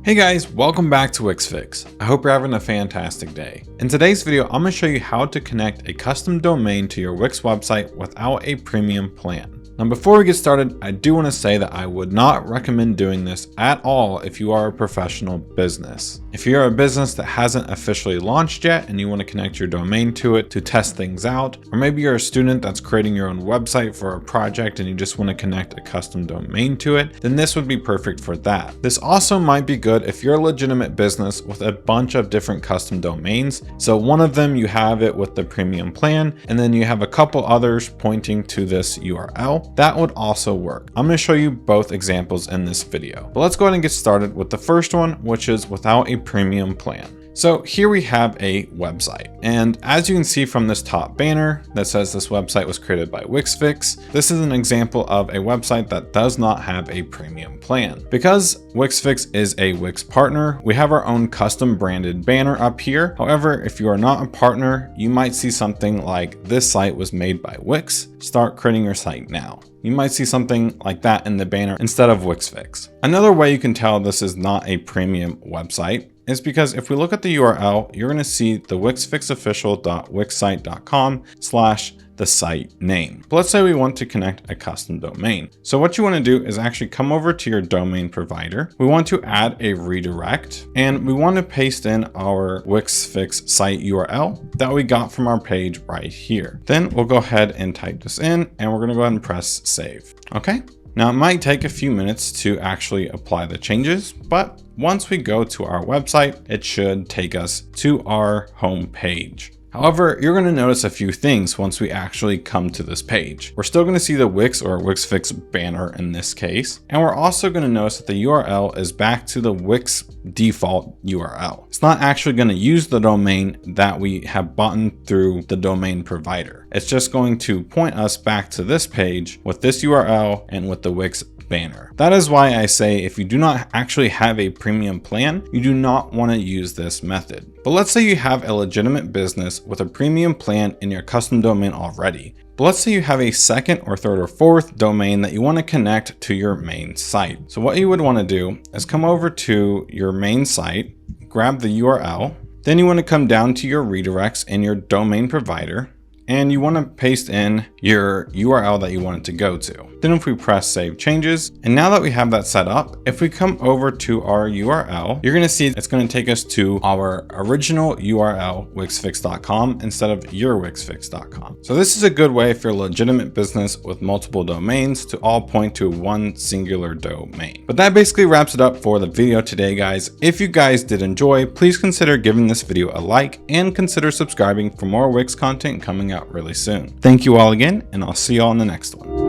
Hey guys, welcome back to Wixfix. I hope you're having a fantastic day. In today's video, I'm going to show you how to connect a custom domain to your Wix website without a premium plan. Now before we get started, I do want to say that I would not recommend doing this at all if you are a professional business. If you're a business that hasn't officially launched yet and you want to connect your domain to it to test things out, or maybe you're a student that's creating your own website for a project and you just want to connect a custom domain to it, then this would be perfect for that. This also might be good if you're a legitimate business with a bunch of different custom domains. So one of them you have it with the premium plan, and then you have a couple others pointing to this URL. That would also work. I'm going to show you both examples in this video. But let's go ahead and get started with the first one, which is without a premium plan. So here we have a website, and as you can see from this top banner that says this website was created by Wixfix, this is an example of a website that does not have a premium plan. Because Wixfix is a Wix partner, we have our own custom branded banner up here. However, if you are not a partner, you might see something like this site was made by Wix. Start creating your site now. You might see something like that in the banner instead of Wixfix. Another way you can tell this is not a premium website is because if we look at the URL, you're going to see the wixfixofficial.wixsite.com/the site name. But let's say we want to connect a custom domain. So what you want to do is actually come over to your domain provider. We want to add a redirect, and we want to paste in our Wixfix site URL that we got from our page right here. Then we'll go ahead and type this in, and we're going to go ahead and press save. Okay. Now it might take a few minutes to actually apply the changes, but once we go to our website, it should take us to our home page. However, you're going to notice a few things once we actually come to this page. We're still going to see the Wix or Wixfix banner in this case. And we're also going to notice that the URL is back to the Wix default URL. It's not actually going to use the domain that we have bought through the domain provider. It's just going to point us back to this page with this URL and with the Wix banner. That is why I say if you do not actually have a premium plan, you do not want to use this method. But let's say you have a legitimate business with a premium plan in your custom domain already. But let's say you have a second or third or fourth domain that you want to connect to your main site. So what you would want to do is come over to your main site, grab the URL, then you want to come down to your redirects in your domain provider, and you want to paste in your URL that you want it to go to. Then if we press save changes, and now that we have that set up, if we come over to our URL, you're going to see it's going to take us to our original URL, wixfix.com, instead of yourwixfix.com. So this is a good way if you're a legitimate business with multiple domains to all point to one singular domain. But that basically wraps it up for the video today, guys. If you guys did enjoy, please consider giving this video a like and consider subscribing for more Wix content coming out really soon. Thank you all again, and I'll see you all in the next one.